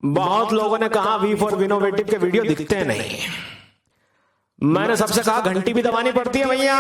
बहुत लोगों ने कहा वी फॉर विनोवेटिव के वीडियो दिखते नहीं। मैंने सबसे कहा घंटी भी दबानी पड़ती है भैया,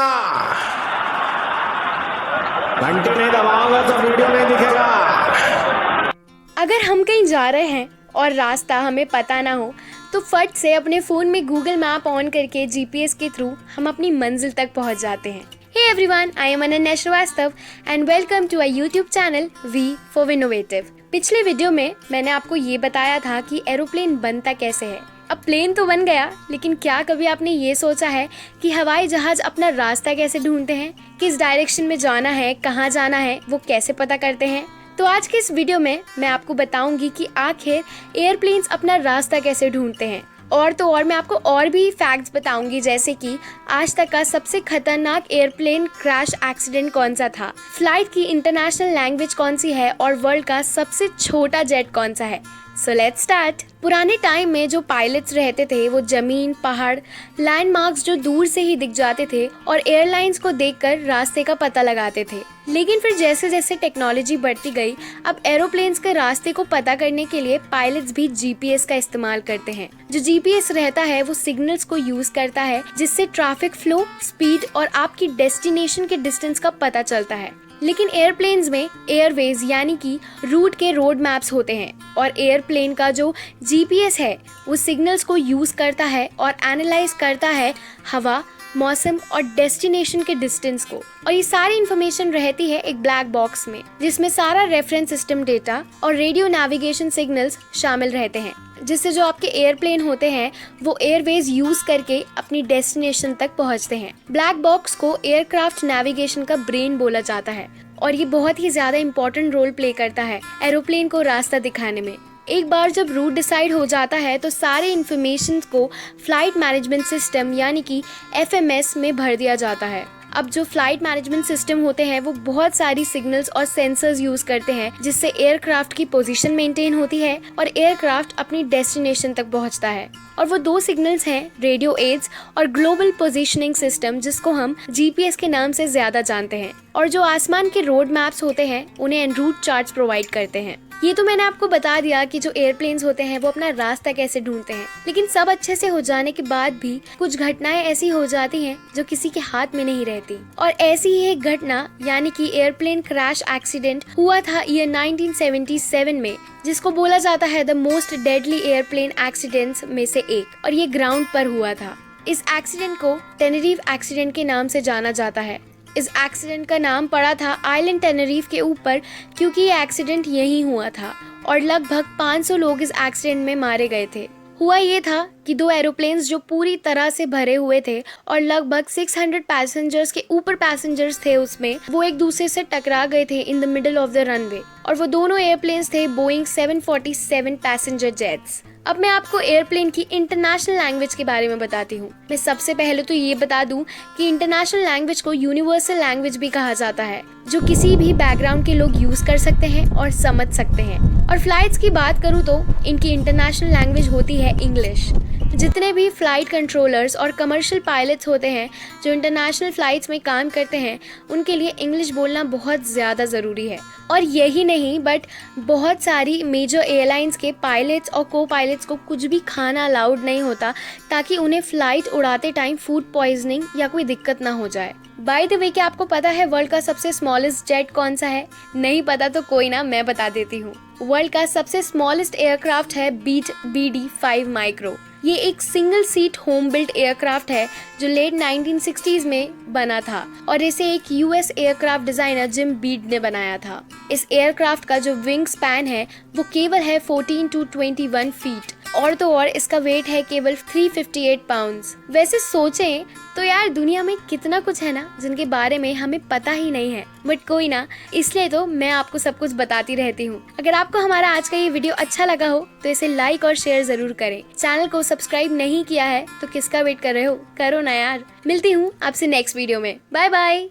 घंटी नहीं दबाओगे तो वीडियो नहीं दिखेगा। अगर हम कहीं जा रहे हैं और रास्ता हमें पता ना हो तो फट से अपने फ़ोन में गूगल मैप ऑन करके जीपीएस के थ्रू हम अपनी मंजिल तक पहुंच जाते हैं। Hey everyone, I am Ananya Srivastava and welcome to our YouTube channel V for Innovative। पिछले वीडियो में मैंने आपको ये बताया था कि एरोप्लेन बनता कैसे है। अब प्लेन तो बन गया, लेकिन क्या कभी आपने ये सोचा है कि हवाई जहाज अपना रास्ता कैसे ढूंढते हैं, किस डायरेक्शन में जाना है, कहाँ जाना है, वो कैसे पता करते हैं। तो आज के इस वीडियो में मैं आपको बताऊंगी कि आखिर एयरप्लेन्स अपना रास्ता कैसे ढूंढते हैं। और तो और मैं आपको और भी फैक्ट्स बताऊंगी, जैसे कि आज तक का सबसे खतरनाक एयरप्लेन क्रैश एक्सीडेंट कौन सा था, फ्लाइट की इंटरनेशनल लैंग्वेज कौन सी है और वर्ल्ड का सबसे छोटा जेट कौन सा है। So let's start. पुराने टाइम में जो पायलट्स रहते थे वो जमीन, पहाड़, लैंडमार्क्स जो दूर से ही दिख जाते थे और एयरलाइंस को देखकर रास्ते का पता लगाते थे। लेकिन फिर जैसे जैसे टेक्नोलॉजी बढ़ती गई, अब एरोप्लेन्स के रास्ते को पता करने के लिए पायलट्स भी जीपीएस का इस्तेमाल करते हैं। जो जीपीएस रहता है वो सिग्नल्स को यूज करता है, जिससे ट्रैफिक फ्लो, स्पीड और आपकी डेस्टिनेशन के डिस्टेंस का पता चलता है। लेकिन एयरप्लेन्स में एयरवेज यानी कि रूट के रोड मैप्स होते हैं और एयरप्लेन का जो जीपीएस है वो सिग्नल्स को यूज करता है और एनालाइज करता है हवा, मौसम और डेस्टिनेशन के डिस्टेंस को। और ये सारी इन्फॉर्मेशन रहती है एक ब्लैक बॉक्स में, जिसमें सारा रेफरेंस सिस्टम डेटा और रेडियो नेविगेशन सिग्नल्स शामिल रहते हैं, जिससे जो आपके एयरप्लेन होते हैं वो एयरवेज यूज करके अपनी डेस्टिनेशन तक पहुंचते हैं। ब्लैक बॉक्स को एयरक्राफ्ट नेविगेशन का ब्रेन बोला जाता है और ये बहुत ही ज्यादा इंपॉर्टेंट रोल प्ले करता है एरोप्लेन को रास्ता दिखाने में। एक बार जब रूट डिसाइड हो जाता है तो सारे इन्फॉर्मेशन को फ्लाइट मैनेजमेंट सिस्टम यानी कि एफएमएस में भर दिया जाता है। अब जो फ्लाइट मैनेजमेंट सिस्टम होते हैं वो बहुत सारी सिग्नल्स और सेंसर्स यूज करते हैं, जिससे एयरक्राफ्ट की पोजीशन मेंटेन होती है और एयरक्राफ्ट अपनी डेस्टिनेशन तक पहुंचता है। और वो दो सिग्नल्स हैं रेडियो एड्स और ग्लोबल पोजीशनिंग सिस्टम, जिसको हम जीपीएस के नाम से ज्यादा जानते हैं। और जो आसमान के रोड मैप्स होते हैं उन्हें एन रूट चार्ट्स प्रोवाइड करते हैं। ये तो मैंने आपको बता दिया कि जो एयरप्लेन्स होते हैं वो अपना रास्ता कैसे ढूंढते हैं। लेकिन सब अच्छे से हो जाने के बाद भी कुछ घटनाएं ऐसी हो जाती हैं जो किसी के हाथ में नहीं रहती। और ऐसी ही एक घटना यानी कि एयरप्लेन क्रैश एक्सीडेंट हुआ था ईयर 1977 में, जिसको बोला जाता है the most deadly airplane accidents में से एक, और ये ग्राउंड पर हुआ था। इस एक्सीडेंट को टेनेरिफ एक्सीडेंट के नाम से जाना जाता है। इस एक्सीडेंट का नाम पड़ा था आइलैंड टेनेरिफ के ऊपर, क्योंकि ये एक्सीडेंट यहीं हुआ था और लगभग 500 लोग इस एक्सीडेंट में मारे गए थे। हुआ ये था कि दो एरोप्लेन्स जो पूरी तरह से भरे हुए थे और लगभग 600 पैसेंजर्स के ऊपर पैसेंजर्स थे उसमें, वो एक दूसरे से टकरा गए थे in the middle of the runway. और वो दोनों एयरप्लेन्स थे बोइंग 747 पैसेंजर जेट्स। अब मैं आपको एयरप्लेन की इंटरनेशनल लैंग्वेज के बारे में बताती हूँ। मैं सबसे पहले तो ये बता दूं कि इंटरनेशनल लैंग्वेज को यूनिवर्सल लैंग्वेज भी कहा जाता है, जो किसी भी बैकग्राउंड के लोग यूज कर सकते हैं और समझ सकते हैं। और फ्लाइट्स की बात करूँ तो इनकी इंटरनेशनल लैंग्वेज होती है इंग्लिश। जितने भी फ्लाइट कंट्रोलर्स और कमर्शियल पायलट्स होते हैं जो इंटरनेशनल फ्लाइट्स में काम करते हैं, उनके लिए इंग्लिश बोलना बहुत ज़्यादा ज़रूरी है। और यही नहीं बट बहुत सारी मेजर एयरलाइंस के पायलट्स और को पायलट्स को कुछ भी खाना अलाउड नहीं होता, ताकि उन्हें फ्लाइट उड़ाते टाइम फूड पॉइजनिंग या कोई दिक्कत ना हो जाए। बाय द वे, क्या आपको पता है वर्ल्ड का सबसे स्मॉलेस्ट जेट कौन सा है? नहीं पता तो कोई ना, मैं बता देती हूँ। वर्ल्ड का सबसे स्मॉलेस्ट एयरक्राफ्ट है बीट BD-5 माइक्रो। ये एक single seat home built aircraft है जो लेट 1960s में बना था और इसे एक US aircraft designer gym Beed ने बनाया था। इस एयरक्राफ्ट का जो विंग स्पैन है वो केवल है 14 to 21 फीट और तो और इसका वेट है केवल 358 पाउंड्स। वैसे सोचें तो यार दुनिया में कितना कुछ है ना जिनके बारे में हमें पता ही नहीं है, बट कोई ना, इसलिए तो मैं आपको सब कुछ बताती रहती हूँ। अगर आपको हमारा आज का ये वीडियो अच्छा लगा हो तो इसे लाइक और शेयर जरूर करें। चैनल को सब्सक्राइब नहीं किया है तो किसका वेट कर रहे हो, करो ना यार। मिलती हूँ आपसे नेक्स्ट वीडियो में। Bye bye.